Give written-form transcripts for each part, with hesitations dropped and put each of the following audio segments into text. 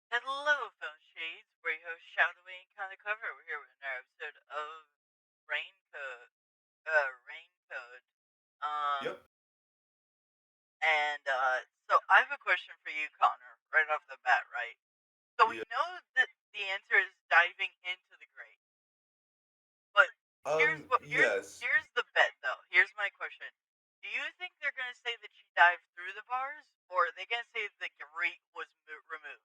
Hello, Phone Shades. We're your host, Shadowy and Kind of Cover. We're here with another episode of Raincoat. Raincoat. Um, Yep. and so I have a question for you, Connor, right off the bat, right? So we Yeah. know that the answer is diving into the grate, but Yes. here's the bet though. Here's my question: do you think they're gonna say that she dived through the bars, or are they gonna say the grate was removed?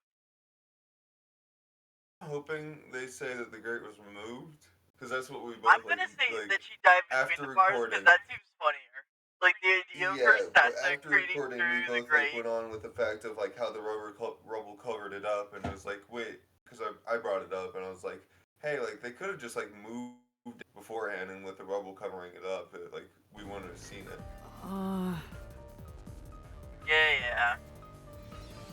Hoping they say that the grate was removed, because that's what we I'm both gonna say like that she dived between after the bars because recording. that seems funnier. Like the idea of her Yeah, but after secreting recording, we through the both grate. went on with the fact of how the rubble covered it up, and I was like, wait, because I brought it up, and I was like, hey, they could have just moved it beforehand, and with the rubble covering it up, we wouldn't have seen it. Uh, Yeah, yeah.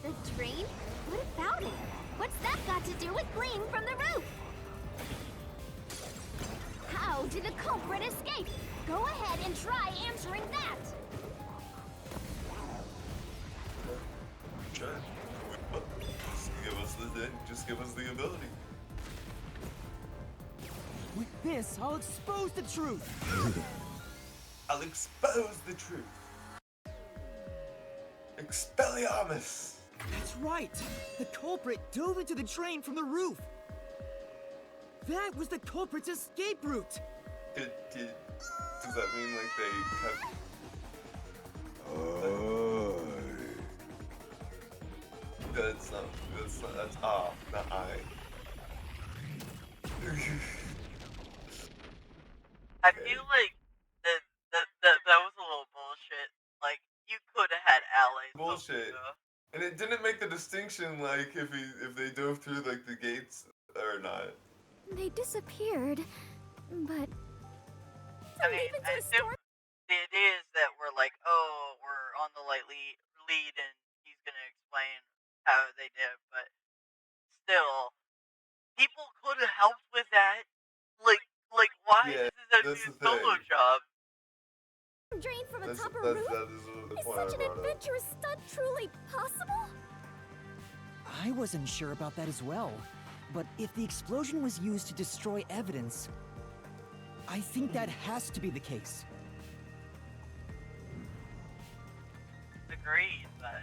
The drain? What about it? What's that got to do with gleam from the roof? How did the culprit escape? Go ahead and try answering that. Try. Just give us the ability. with this, I'll expose the truth. I'll expose the truth. Expelliarmus! That's right. The culprit dove into the drain from the roof. That was the culprit's escape route. Does that mean they have? That's not. That's not. That's not I. I Okay. feel like that was a little bullshit. Like you could have had allies help you Bullshit. though. And it didn't make the distinction if they dove through the gates or not. They disappeared, but to I leave mean, into I a assume storm. the idea is that we're like, oh, we're on the lead, and he's gonna explain how they did, but still, people could have helped with that. Like, why Yeah, does this have to that's be the a solo thing. job? Drain from That's atop a that's roof? that is the Is point such I an brought up. adventurous stunt truly possible? I wasn't sure about that as well. But if the explosion was used to destroy evidence, I think that has to be the case. Agreed, but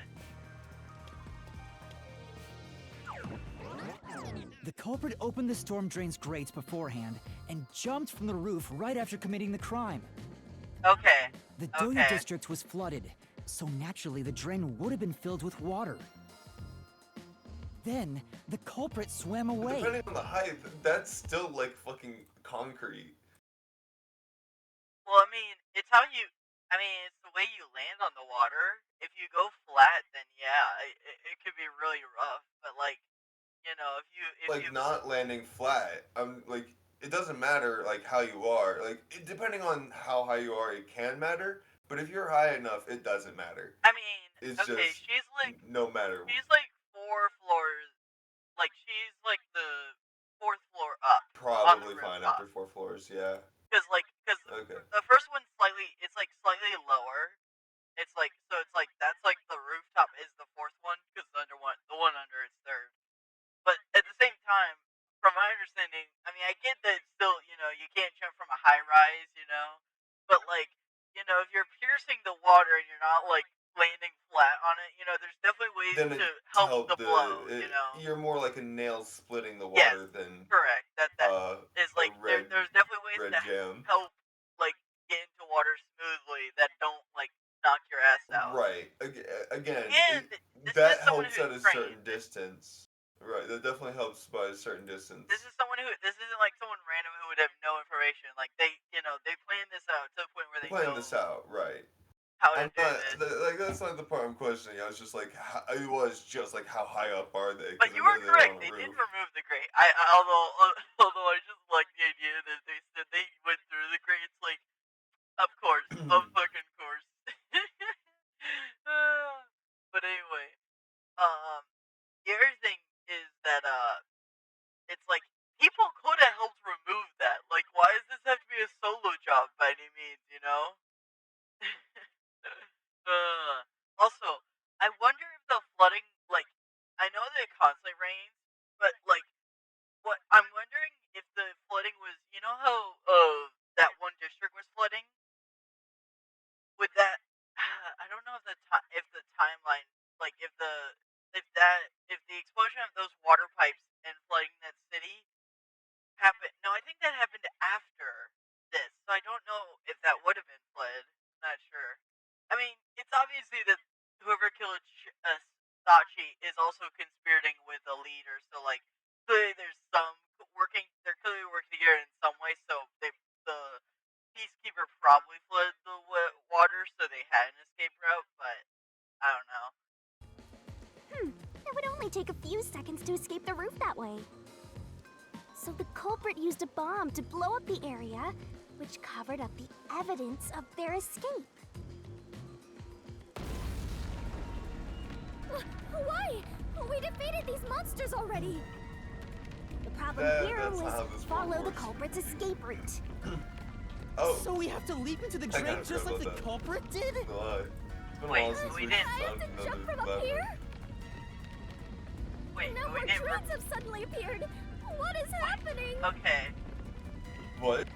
The culprit opened the storm drain's grates beforehand and jumped from the roof right after committing the crime. okay, The Doya okay. district was flooded, so naturally the drain would have been filled with water. Then, the culprit swam But away. depending on the height, that's still fucking concrete. Well, I mean, it's how you. I mean, it's the way you land on the water. If you go flat, then yeah, it could be really rough. But like, if you Not landing flat. I'm it doesn't matter how you are. Depending on how high you are, it can matter. But if you're high enough, it doesn't matter. I mean, It's okay, just no matter. she's like 4 floors, like she's like the fourth floor up on the Probably fine rooftop. after 4 floors. Yeah. Because Okay. the first one's it's like slightly lower. It's like so it's like that's like the rooftop is the fourth one because the one under is third. But at the same time, from my understanding, I mean, I get that it's still you can't jump from a high rise, but like if you're piercing the water and you're not like landing flat on it, there's definitely ways Then to it help the helped blow. you're more like a nail splitting the Yes, water than correct. That uh is a like there's definitely ways red to jam. help like get into water smoothly that don't like knock your ass out. Right. Again, And this is that someone helps who's at a certain trained. distance. Right. That definitely helps by a certain This distance. is someone who this isn't like someone random who would have no information. Like they planned this out to the point where they Playing know this out, right? how to I'm do not this. that's not the part I'm questioning. I was just it was just how high up are they? But Because you I are know they're correct. on a They did roof. remove the grate. Although although I just like the idea that they said they went through the grate. It's like, of course, of fucking course. But anyway, um, the other thing is that it's like people could have helped remove that. Like, why does this have to be a solo job by any means? Also, I wonder if the flooding, like, I know that it constantly rains, but like what I'm wondering if the flooding was, you know how that one district was flooding. Would that I don't know if the timeline, like if the explosion of those water pipes and flooding that city happened. No, I think that happened after this. So I don't know if that would have been flooded. I'm not sure. I mean, it's obviously that whoever killed Sachi is also conspiring with the leader. So like clearly there's some working. They're clearly working together in some way. So the peacekeeper probably flooded the water, so they had an escape route. But I don't know. It would only take a few seconds to escape the roof that way. So the culprit used a bomb to blow up the area, which covered up the evidence of their escape. Why? We defeated these monsters already! The problem here That's not how was this follow world the works. culprit's escape route. Oh, So we have to leap into the I drain kinda just forgot like the about that. culprit did? no lie. It's been a Wait, while since we we've didn't- I have done to jump another from up level. here? Wait, No we more didn't. trains have suddenly appeared! What is happening? Okay. What?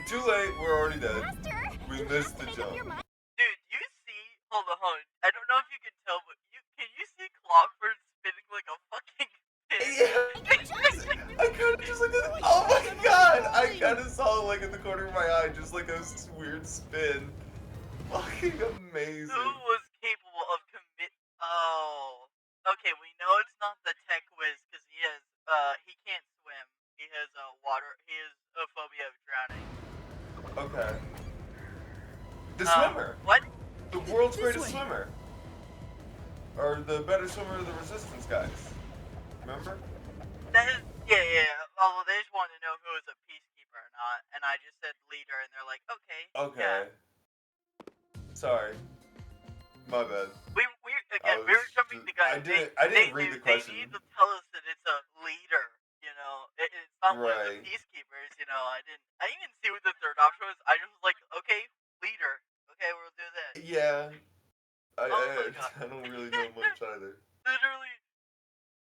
Too late, we're already dead. Master! We you missed have to the make up jump. your mind. Dude, you see? Hold on. I don't know if you can tell, but can you see Clockford spinning like a fucking I kind of just looked at it. Oh my god! I kind of saw like in the corner of my eye, just like a weird spin. Fucking amazing. Who was capable of Oh. Okay, we know it's not the tech whiz because he can't swim. He has a phobia of drowning. Okay. The swimmer. What? The world's This greatest way. swimmer. Or the better swimmer of the resistance guys. Remember? That is, yeah. Although they just wanted to know who was a peacekeeper or not, and I just said leader, and they're like, okay. Okay. Yeah. Sorry. My bad. We I were was jumping the gun. I didn't read the question. They need to tell us that it's a leader. You know, it's not one of the Right. peacekeepers. You know, I didn't even see what the third option was. I just was like, okay, leader. Okay, we'll do this. Yeah. Oh my God. I don't really know much either. Literally.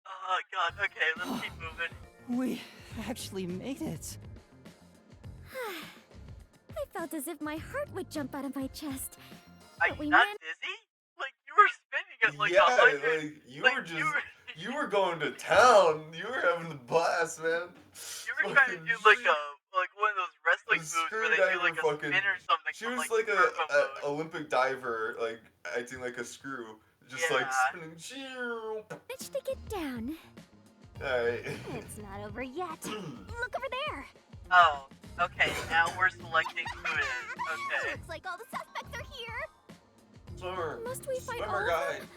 Oh God. Okay, let's keep moving. We actually made it. I felt as if my heart would jump out of my chest. Are But you we not managed. dizzy? Like you were spinning at like Yeah, 100. like you like, were just you were, you were going to town. You were having the blast, man. you were trying to do like one of those wrestling moves where they do screwdriver like a fucking- spin or something. She from, was like like a turbo mode. Olympic diver, like acting like a screw, just like Yeah. spinning. Managed to get down. Alright. It's not over yet. Look over there. Oh, okay. Now we're selecting who it is. Okay. Looks like all the suspects are here. Swimmer. Must we fight all Swimmer of guy. them?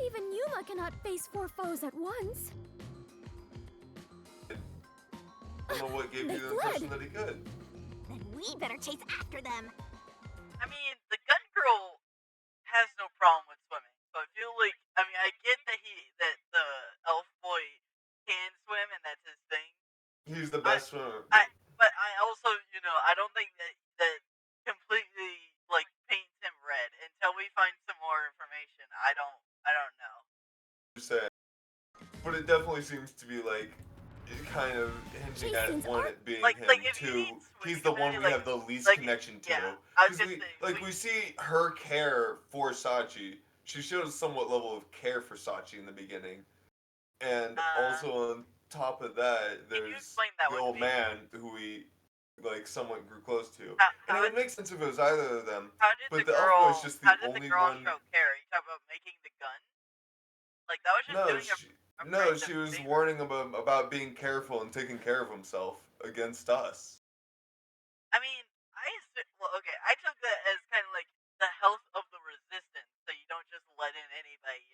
Even Yuma cannot face 4 foes at once. I don't know what gave They you the fled. impression that he could. Then we better chase after them. I mean, the gun girl has no problem with swimming, so I feel like I get that the elf boy can swim and that's his thing, He's the best swimmer. but I also I don't think that completely like paints him red until we find some more information. I don't know. Saying. But it definitely seems to be like it kind of hinging at Jason's one art- it being Like- him like, if he too. needs He's swimming the one we ability, have the least like, connection to. yeah, I was 'Cause just saying, we see her care for Sachi. She shows somewhat level of care for Sachi in the beginning, and also on top of that, Can you there's explain that the one to old me? man who we like somewhat grew close to. And How it would did, make sense if it was either of them. how did but the the elf girl? boy's just the How did only the girl one- show care? You talk about making the gun? Like that was just No, doing a random she was favor. warning him about being careful and taking care of himself against us. I mean, I took that as kind of like the health of the resistance, so you don't just let in anybody,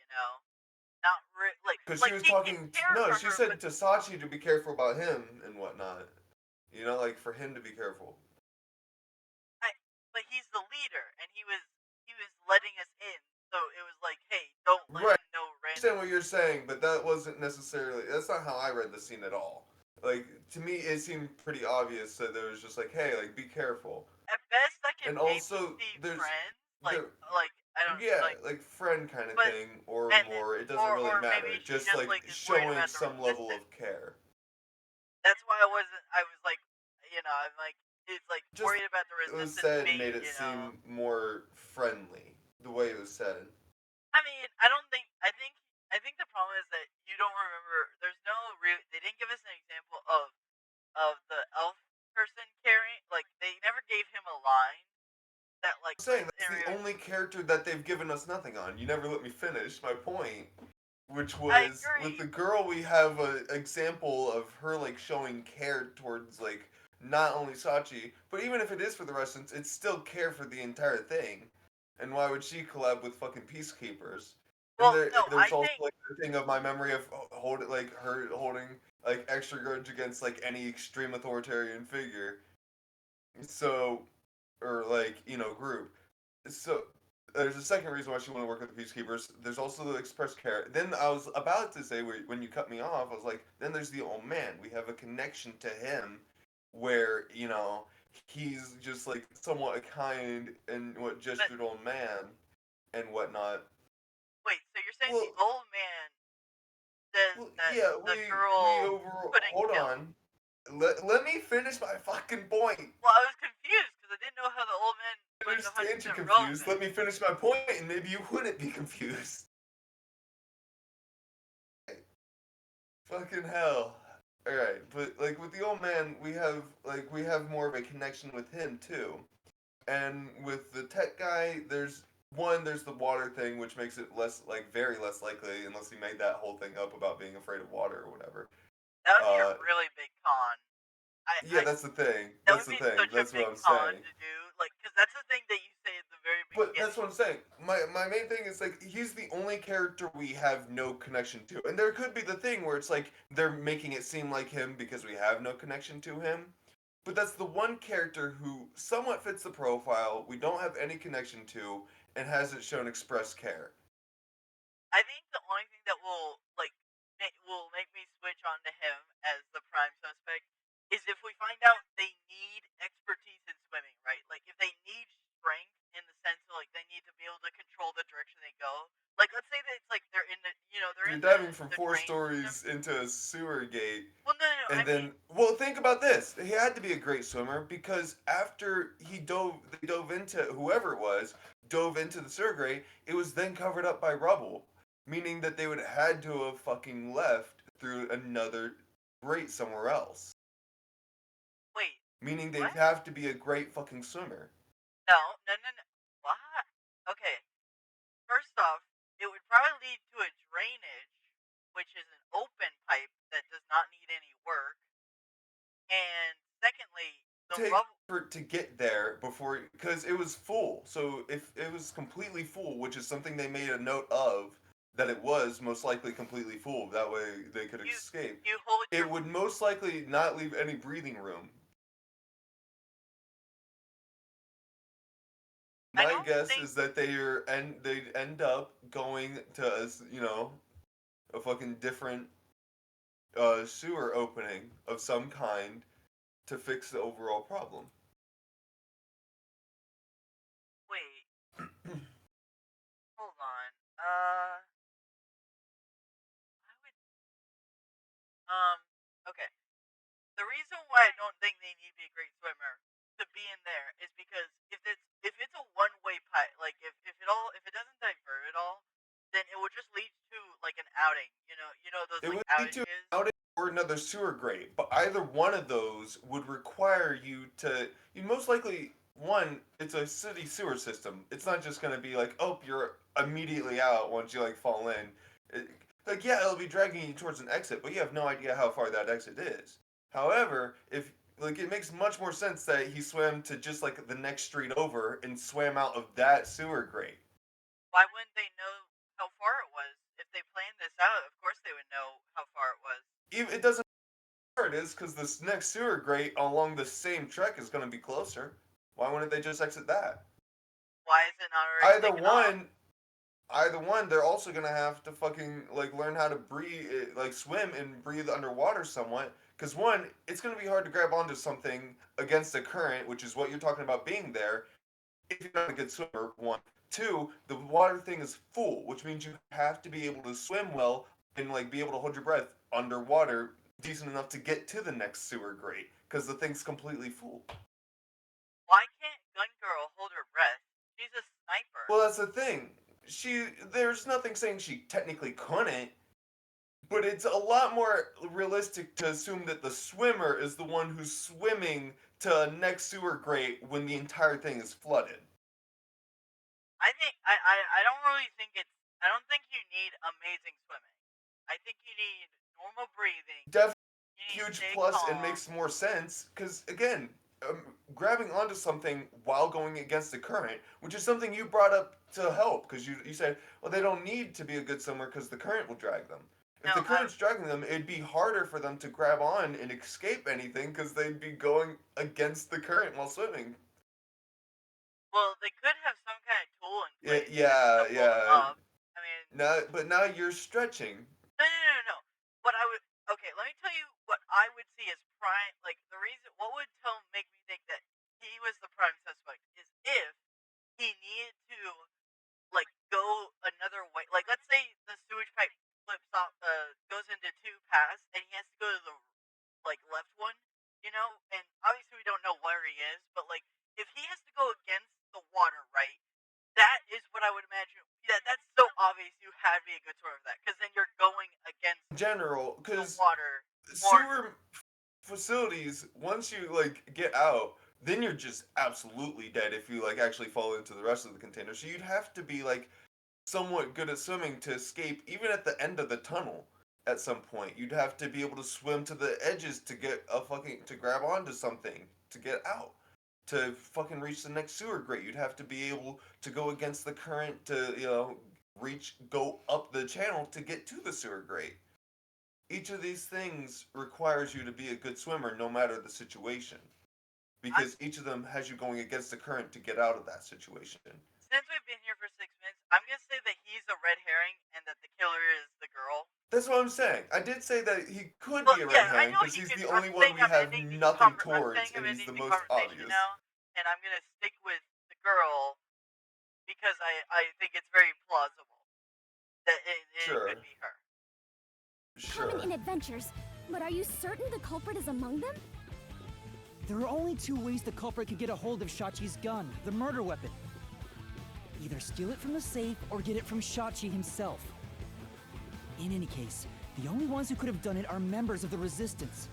Not like Because like she was he talking. can care No, for she her, said but, to Sachi to be careful about him and whatnot. Like for him to be careful. but he's the leader, and he was letting us in, so it was like, hey, don't let Right. in no I random. understand what you're saying, but that wasn't necessarily. That's not how I read the scene at all. Like to me, it seemed pretty obvious that there was just like, hey, like be careful. At best, I can And maybe also, see there's- friends, there- like I don't Yeah, like. like friend kind of But thing or and more. It doesn't or really matter. maybe she Just just like like is worried showing about the some level resistance. of care. That's why I wasn't. I was like, I'm like, it's like Just worried about the it was resistance said being, made it seem more friendly. The way it was said. I mean, I don't think. I think the problem is that you don't remember. There's no real. They didn't give us an example of the elf person carrying. Like they never gave him a line that like I'm puts saying it that's in. the only character that they've given us nothing on. You never let me finish my point, which I was with agree. the girl we have an example of her like showing care towards like not only Sachi, but even if it is for the Russians, it's still care for the entire thing. And why would she collab with fucking peacekeepers? And Well, no, there's I also think. like the thing of my memory of like her holding like extra grudge against like any extreme authoritarian figure. So or like group. So there's a second reason why she want to work with the peacekeepers. There's also the express care. Then I was about to say when you cut me off, I was like, then there's the old man. We have a connection to him, where he's just like somewhat a kind and what But gestured old man and whatnot. wait, so you're saying the Well, old man says well, that yeah, the we girl overall couldn't hold kill? on. Let me finish my fucking point. Well, I was confused because I didn't know how the old man I was understand you're 100% confused. relevant. Let me finish my point, and maybe you wouldn't be confused. Fucking hell. Alright, but like with the old man, we have more of a connection with him too. And with the tech guy, there's the water thing, which makes it less like very less likely unless he made that whole thing up about being afraid of water or whatever. That would be a Uh really big con. yeah, that's the thing. That That's would the be thing. such a That's what big I'm con saying. to do. Like, because that's the thing that you say at the very But that's beginning. what I'm saying. My main thing is like he's the only character we have no connection to. And there could be the thing where it's like they're making it seem like him because we have no connection to him. But that's the one character who somewhat fits the profile, we don't have any connection to, and hasn't shown express care. I think the only thing that will make me switch on to him as the prime suspect is if we find out they need expertise in swimming, right? Like if they need strength in the sense of like they need to be able to control the direction they go. Like let's say that it's like they're in the they're You're in diving from the four drain system. stories into a sewer gate. Well, no, I And mean, then, well, think about this. He had to be a great swimmer because after they dove into whoever it was, dove into the sewer grate. It was then covered up by rubble, meaning that they would have had to have fucking left through another grate somewhere else. wait, Meaning they'd what? have to be a great fucking swimmer. No, no, no, no. What? Okay. First off, it would probably lead to a drainage, which is an open pipe that does not need any work. And secondly, the Take rubble. effort to get there before because it was full. So if it was completely full, which is something they made a note of that it was most likely completely full, that way they could You escape. you hold your. It would most likely not leave any breathing room. I My don't guess think. is that they'd end up going to a fucking different sewer opening of some kind to fix the overall problem. Wait, hold on. I would. Okay. The reason why I don't think they need to be a great swimmer to be in there is because if it's a one way pipe, like if it doesn't divert at all, then it would just lead to like an outing. You know those It like would lead to outages. an outage or another sewer grate, but either one of those would require you to. You most likely one. It's a city sewer system. It's not just going to be like, oh, you're immediately out once you like fall in. Like yeah, it'll be dragging you towards an exit, but you have no idea how far that exit is. However, if like it makes much more sense that he swam to just like the next street over and swam out of that sewer grate. Why wouldn't they know how far it was? If they planned this out, of course they would know how far it was. Even it doesn't matter where it is because this next sewer grate along the same trek is going to be closer. Why wouldn't they just exit that? Why is it not already Either taken off? one, either one, they're also gonna have to fucking like learn how to breathe, like swim and breathe underwater somewhat. Because one, it's gonna be hard to grab onto something against the current, which is what you're talking about being there. If you're not a good swimmer, one. Two, the water thing is full, which means you have to be able to swim well and like be able to hold your breath underwater decent enough to get to the next sewer grate because the thing's completely full. Why can't Gun Girl hold her breath? She's a sniper. Well, that's the thing. There's nothing saying she technically couldn't, but it's a lot more realistic to assume that the swimmer is the one who's swimming to next sewer grate when the entire thing is flooded. I don't really think I don't think you need amazing swimming. I think you need normal breathing. Definitely You need to huge stay plus calm. and makes more sense because again, grabbing onto something while going against the current, which is something you brought up to help because you said, well, they don't need to be a good swimmer because the current will drag them. If the current's dragging them, it'd be harder for them to grab on and escape anything because they'd be going against the current while swimming. Well, they could have some kind of tool in place to Yeah. pull them up. I mean, But now you're stretching. no. What I would okay, let me tell you what I would see as prime. Like the reason, what would make me think that he was the prime suspect is if he needed to like go another way. Like let's say the sewage pipe flips off, goes into two paths, and he has to go to the like left one, you know. And obviously we don't know where he is, but like if he has to go against the water, right? That is what I would imagine. Yeah, that's so obvious. You had to be a good swimmer for that, because then you're going against In general, the because water. sewer facilities, once you like get out, then you're just absolutely dead if you like actually fall into the rest of the container. So you'd have to be like somewhat good at swimming to escape even at the end of the tunnel at some point. You'd have to be able to swim to the edges to get to grab onto something to get out. To fucking reach the next sewer grate, you'd have to be able to go against the current to, go up the channel to get to the sewer grate. Each of these things requires you to be a good swimmer no matter the situation. Because each of them has you going against the current to get out of that situation. Since we've been here for 6 minutes, I'm gonna say that he's a red herring and that the killer is the girl. That's what I'm saying. I did say that he could Well, be a red yeah, I herring know because you he's could. the I'm only one saying we I'm have ending the nothing I'm towards, saying I'm and he's ending the the most conversation obvious. now, and I'm gonna stick with the girl because I think it's very plausible that it Sure. could be her. Common in adventures, but are you certain the culprit is among them? There are only two ways the culprit could get a hold of Shachi's gun, the murder weapon. Either steal it from the safe or get it from Shachi himself. In any case, the only ones who could have done it are members of the Resistance.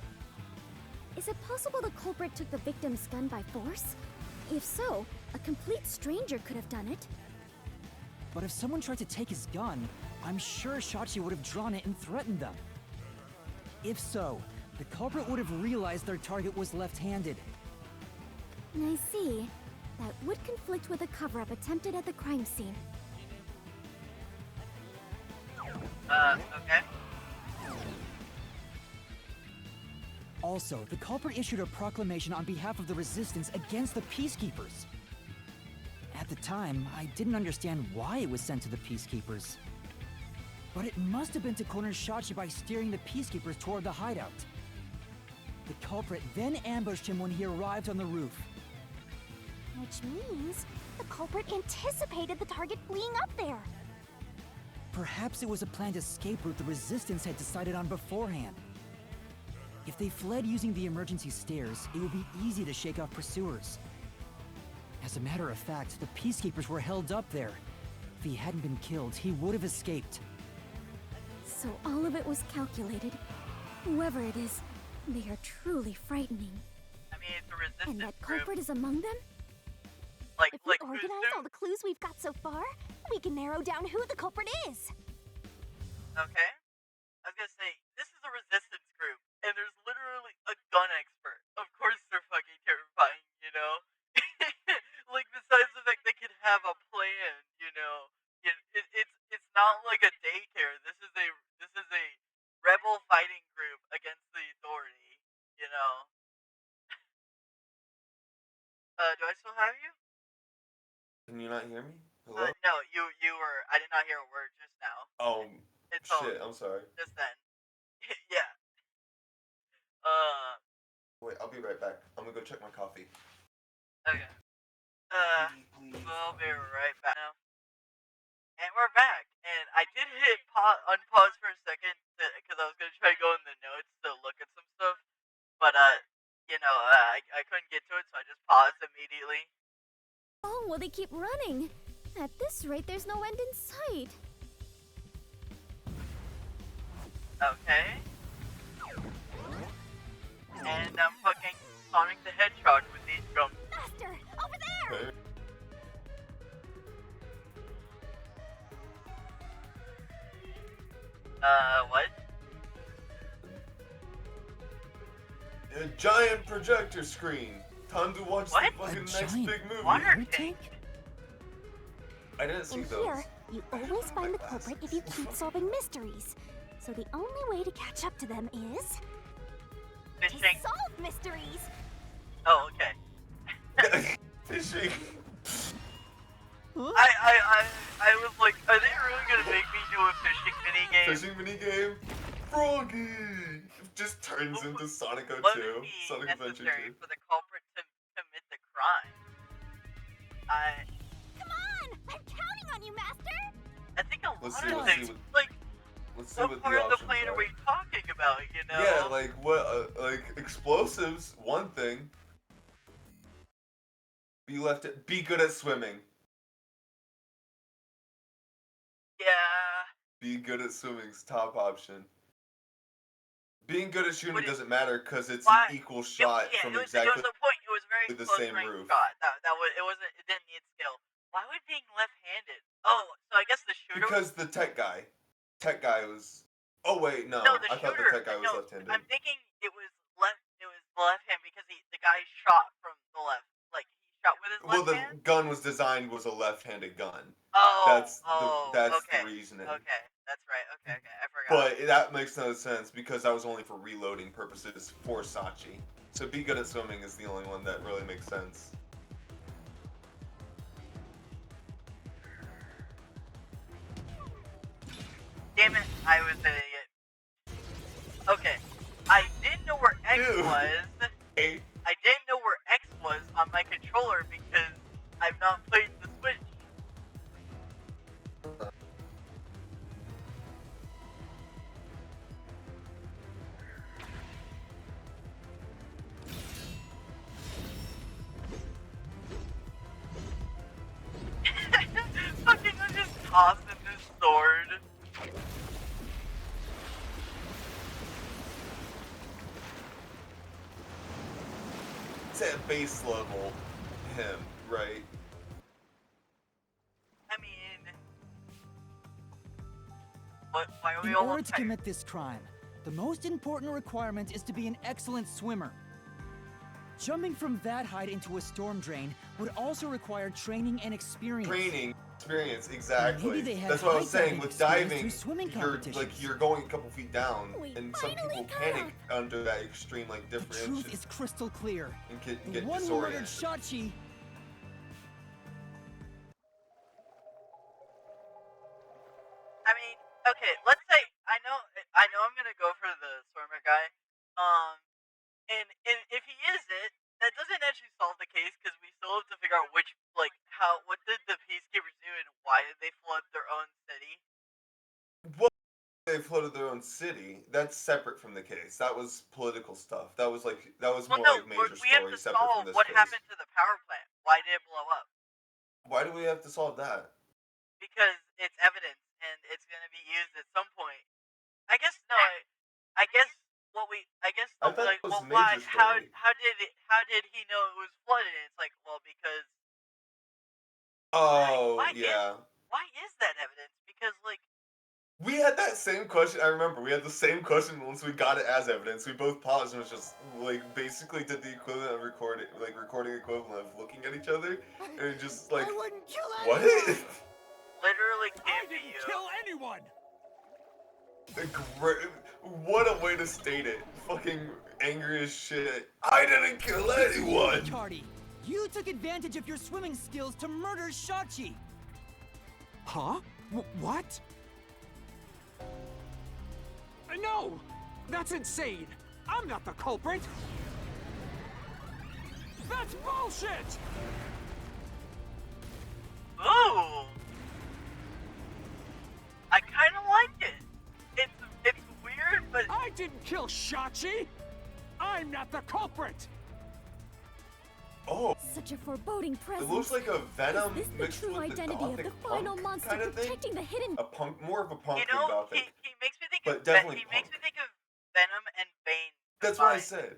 Is it possible the culprit took the victim's gun by force? If so, a complete stranger could have done it. But if someone tried to take his gun, I'm sure Shachi would have drawn it and threatened them. If so, the culprit would have realized their target was left-handed. I see. That would conflict with a cover-up attempted at the crime scene. Okay. Also, the culprit issued a proclamation on behalf of the Resistance against the Peacekeepers. At the time, I didn't understand why it was sent to the Peacekeepers. But it must have been to corner Shachi by steering the Peacekeepers toward the hideout. The culprit then ambushed him when he arrived on the roof. Which means the culprit anticipated the target fleeing up there. Perhaps it was a planned escape route the Resistance had decided on beforehand. If they fled using the emergency stairs, it would be easy to shake off pursuers. As a matter of fact, the Peacekeepers were held up there. If he hadn't been killed, he would have escaped. So all of it was calculated. Whoever it is, they are truly frightening. I mean, it's a resistance And that group. culprit is among them? Like If we like organize all the clues we've got so far, we can narrow down who the culprit is. Okay. I was gonna say, this is a resistance group, and there's literally a gun expert. Of course they're fucking terrifying, you know? Like, besides the fact they can have a plan, you know? It's not like a daycare. This is a rebel fighting group against the authority, you know? Do I still have you? Can you not hear me? Hello? No, you were, I did not hear a word just now. Oh, It's all, shit, I'm sorry. just then. Yeah. Wait, I'll be right back. I'm gonna go check my coffee. Okay. Please, We'll be right back now. And we're back. And I did hit unpause for a second because I was gonna try to go in the notes to look at some stuff, but I couldn't get to it, so I just paused immediately. Oh, will they keep running? At this rate, there's no end in sight. Okay. And I'm fucking Sonic the Hedgehog with these drums. Master, over there! Okay. What? A giant projector screen. Time to watch What? the fucking A next giant big movie. water Water tank? tank? I didn't see In those. here, you always find the culprit if you keep solving mysteries. So the only way to catch up to them is to Fishing? solve mysteries. Oh, okay. Fishing. I was like, are they really gonna make me do a fishing minigame? Fishing minigame. Froggy. Just turns into Sonic 02. What would be Sonic Adventure necessary 2. for the culprit to commit the crime? Come on! I'm counting on you, Master! I think a Let's lot see, of let's see things, what- like, Let's see what what part the of the options plan are are. we talking about, you know? Yeah, like what? Like explosives. One thing. Be good at swimming. Yeah. Be good at swimming's top option. Being good at shooting What is- doesn't matter because it's why- an equal shot yeah, from it was exactly. a point. It was a very with the close same range roof. shot. It didn't need skill. Why would being left-handed? Oh, so I guess the shooter. Because the tech guy was. Oh wait, no. No, the I shooter. thought the tech guy was no, left-handed. I'm thinking it was left. It was the left hand because the guy shot from the left. Like he shot with his Well, left the hand. gun was designed was a left-handed gun. Oh, That's okay. the reasoning. Okay, that's right. Okay, I forgot. But that makes no sense because that was only for reloading purposes for Sachi. So be good at swimming is the only one that really makes sense. Damn it, I was an idiot. Okay, I didn't know where X Ew. was. Hey, I didn't know where X was on my controller because I've not played the Switch. Fucking I'm just tossing this sword. it's at base level, him, right? I mean, why are we In all order to tired? commit this crime, the most important requirement is to be an excellent swimmer. Jumping from that height into a storm drain would also require training and experience. Training, experience, exactly. Maybe they had That's what I was saying. high-diving With experience diving, through swimming you're competitions. you're going a couple feet down, We and some finally people got panic under that extreme like The truth differentiation is crystal clear. and get The one who murdered disoriented. Shachi I mean, okay, let's say I know I'm gonna go for the swimmer guy. And if he is it, that doesn't actually solve the case because we still have to figure out what did the peacekeepers do and why did they flood their own city? They flooded their own city. That's separate from the case. That was political stuff. That was Well, more no, like major we have story to separate from solve this what case. happened to the power plant. Why did it blow up? Why do we have to solve that? Because it's evidence and it's gonna be used at some point. I guess no. I guess I thought it was well, major why? story. How did he know it was flooded? It's like, well, because Oh, why yeah. why is that evidence? Because like We had that same question. I remember we had the same question once we got it as evidence. We both paused and was just like basically did the equivalent of recording equivalent of looking at each other and just like I wouldn't kill what? literally came to you. anyone! What a way to state it. Fucking angry as shit. I didn't kill anyone. Cardi, you took advantage of your swimming skills to murder Shachi. Huh? What? No! That's insane! I'm not the culprit! That's bullshit! Ooh. didn't kill Shachi! I'm not the culprit! Oh, Such a foreboding it presence. looks like a Venom Is this the mixed true with the identity of Gothic the final punk monster kind of thing. protecting the hidden? A punk, more of a punk You than know, Gothic. he makes me think But of definitely he makes me punk. think of Venom and Bane. That's what I combined. said.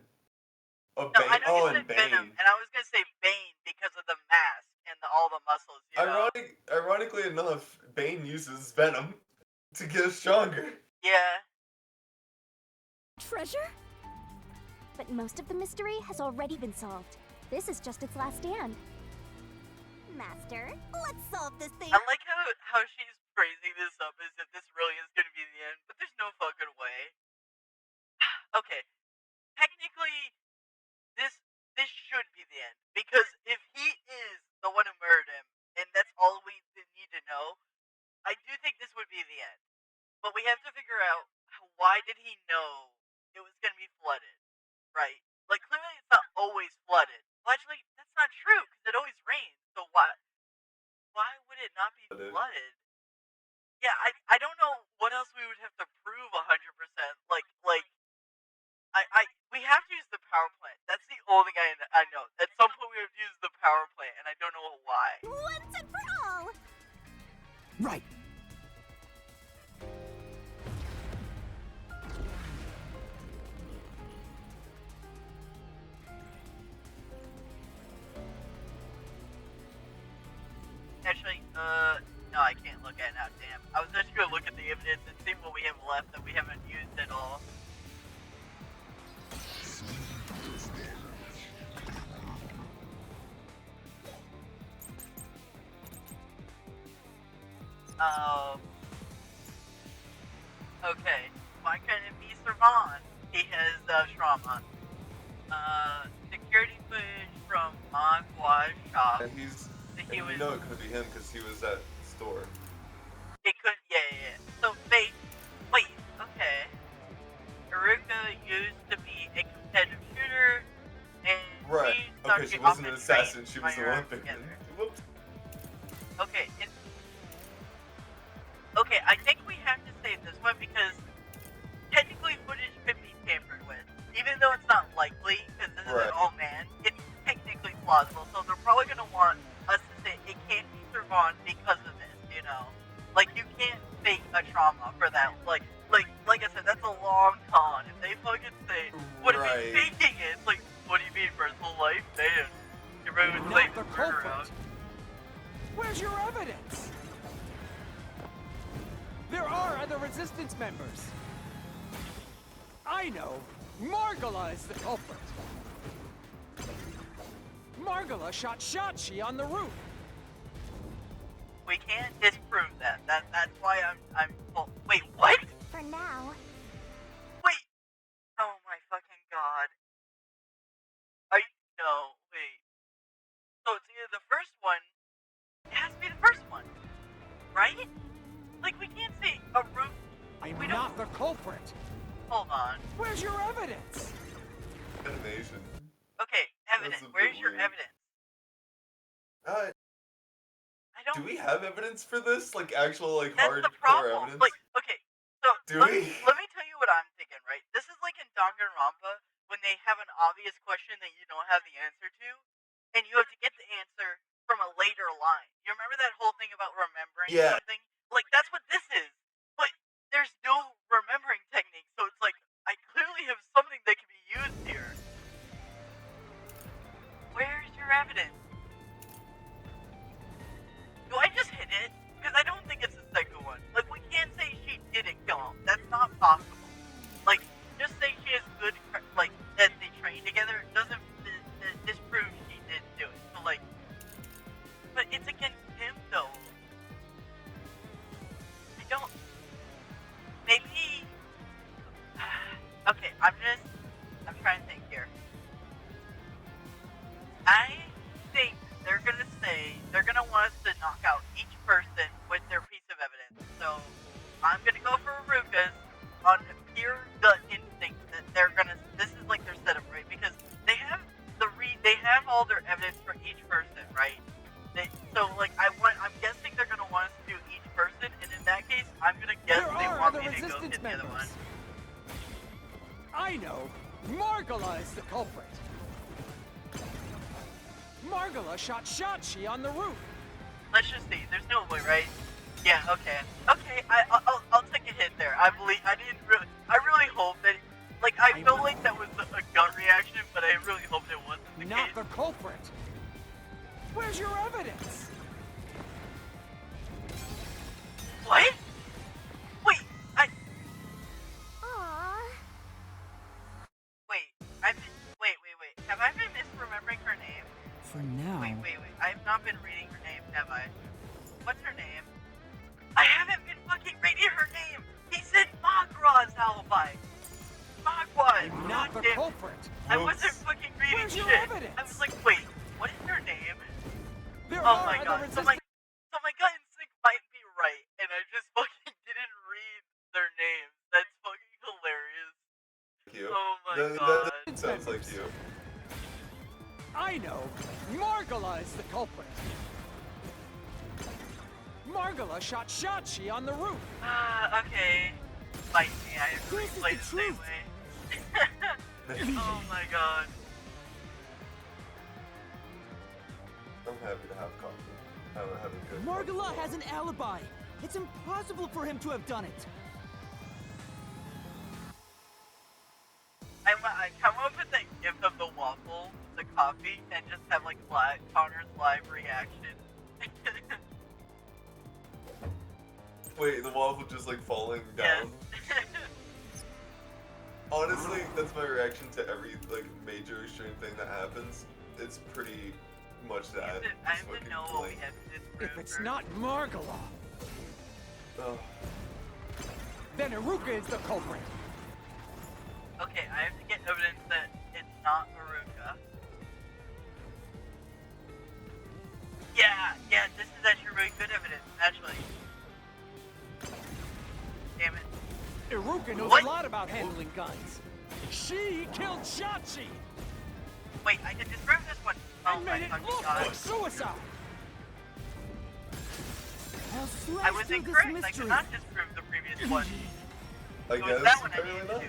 A No, Bane. I know Oh, you and said Venom, Bane. and I was gonna say Bane because of the mask and all the muscles. You know? Ironically enough, Bane uses Venom to get stronger. Yeah. Treasure? But most of the mystery has already been solved. This is just its last stand. Master, let's solve this thing. I like how she's phrasing this up as if this really is gonna be the end, but there's no fucking way. Okay, technically, this should be the end because if he is the one who murdered him, and that's all we need to know, I do think this would be the end. But we have to figure out why did he know it was gonna be flooded, right? Like clearly it's not always flooded. Well, actually, that's not true because it always rains. So why would it not be Flooded. flooded? Yeah, I don't know what else we would have to prove 100%. Like we have to use the power plant. That's the only thing I know. At some point we have to use the power plant, and I don't know why. Once and for all. Right. Actually, no, I can't look at it now. Damn, I was just gonna look at the evidence and see what we have left that we haven't used at all. Okay. Why couldn't it be Servon? He has trauma. Security footage from Magwa's shop. And he's. He And you was. know it could be him because he was at the store. It could. Yeah. So wait. Okay. Haruka used to be a competitive shooter, and Right. she Okay, started she off wasn't to an assassin. train She was an fire Olympic. together. Whoops. Okay, okay, I think we have to say this one because technically footage could be tampered with. Even though it's not likely, because this is Right. an all man, it's technically plausible, so they're probably going to want us to say it can't be Servon because of this, you know? Like, you can't fake a trauma for that. Like I said, that's a long con. If they fucking say, what if Right. he's faking it? It's like, what do you mean, personal life? Damn. You're ready to I'm play not the this murder culprit! out. Where's your evidence? There are other resistance members. I know. Margala is the culprit. Margala shot Shachi on the roof. We can't disprove that. That's why I'm. Oh, wait, what? For now. Wait. Oh my fucking god. No, wait. So it's either the first one. It has to be the first one, right? Like we can't say a roof. I'm We don't- not the culprit. Hold on. Where's your evidence? Animation. Okay, evidence. a bit Where's your weird. evidence? Uh, I don't. do we have evidence for this? Like actual, like That's the hardcore problem. evidence? Like, okay, so Do let, we? let me tell you what I'm thinking, right? This is like in Danganronpa when they have an obvious question that you don't have the answer to, and you have to get the answer from a later line. You remember that whole thing about remembering Yeah. something? Like that's what this is. But there's no remembering technique, so it's like I clearly have something that can be used here. Where's your evidence? Do I just hit it? Because I don't think it's the second one. Like, we can't say she didn't kill him. That's not possible. Like, just say she has good, like, that they train together doesn't disprove she didn't do it. So, like, but it's against him, though. I don't, maybe, okay, I'm trying to think here. I think they're gonna want us to knock out each person with their piece of evidence. So I'm gonna go for Aruka's on pure gut instinct that they're gonna. This is like their setup, right? Because they have they have all their evidence for each person, right? I'm guessing they're gonna want us to do each person, and in that case, I'm gonna guess There they are want other me to go resistance hit the other one. members. I know! Margala is the culprit! Margala shot Shachi on the roof! Let's just see. There's no way, right? Yeah. Okay. Okay. I'll take a hit there. I believe. I didn't really. I really hope that. Like, I felt like that was a gut reaction, but I really hoped it wasn't the Not case. the culprit! Where's your evidence? What? Wait. Aww. Wait. Wait. Have I been misremembering her name? For now. Wait. I have not been reading her name, have I? What's her name? I haven't been fucking reading her name! He said Magra's alibi! Magua! I'm not the God damn it. culprit! I wasn't fucking reading Where's your shit! evidence? I was like, wait, what is her name? There Oh are my other god, so my gut instinct might be right, and I just fucking didn't read their names. That's fucking hilarious. You. Oh my That god. sounds like you. I know! Margala is the culprit! Margala shot Shachi on the roof! Okay. Fight me, I This is play the the same truth. way. Oh my god. I'm happy to have coffee. Have a good Margala coffee. has an alibi. It's impossible for him to have done it. I come up with that gift of the waffle, the coffee, and just have like Connor's live reaction. Wait, the waffle just like falling Yes. down. Honestly, that's my reaction to every like major extreme thing that happens. It's pretty much that. I Just have to fucking know what we blink. have to disprove. If it's first. not Margala, Oh, then Iruka is the culprit! Okay, I have to get evidence that it's not Haruka. Yeah, this is actually really good evidence, actually. Damn it. Iruka knows What? a lot about handling guns. She killed Shachi Wait, I can disprove this one. Oh and my made it fucking look god. like suicide. I'll I slash was through this incorrect. I mystery. could not disprove the previous one. I It was guess that one I apparently needed not. to.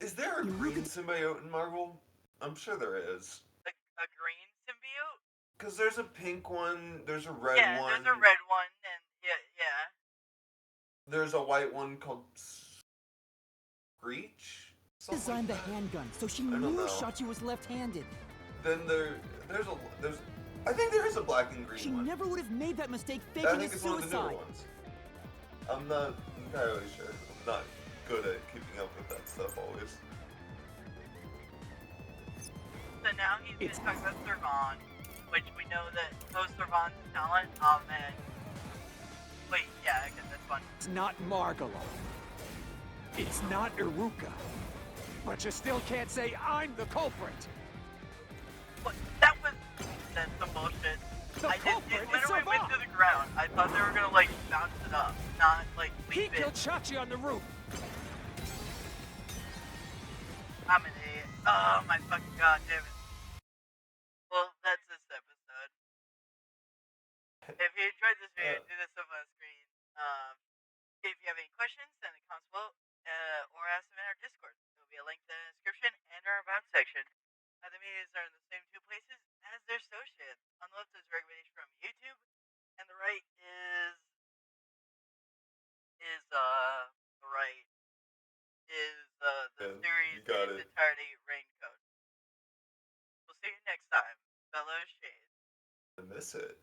Is there a green symbiote in Marvel? I'm sure there is. A green symbiote? Cause there's a pink one, there's a red Yeah, one, there's a red one, and yeah. there's a white one called Screech. Something Designed the like that. handgun, so she don't knew know. Shachi was left-handed. Then there's I think there is a black and green She one. never would have made that mistake I faking think a it's one of the newer suicide. ones. I'm not entirely sure. I'm not good at keeping up with that stuff always. So now he's It's- gonna talk about Servon, which we know that Servon's talent, Ahmed. Wait, yeah, I guess that's fun. It's not Margala. It's not Iruka. But you still can't say I'm the culprit. That's some bullshit. The It culprit is literally went Servon. to the ground. I thought they were gonna like bounce it up, not like He leave killed it. Shachi on the roof. I'm an idiot. Oh my fucking god, damn it. Well, that's this episode. If you enjoyed this video, do this up on the screen. If you have any questions, send the comments below, or ask them in our Discord. There will be a link in the description and our about section. The medias are in the same two places as they're associated. On the left is a recommendation from YouTube, and the right is the Yeah, series you got in its it. entirety raincoat. We'll see you next time, fellow shades. I miss it.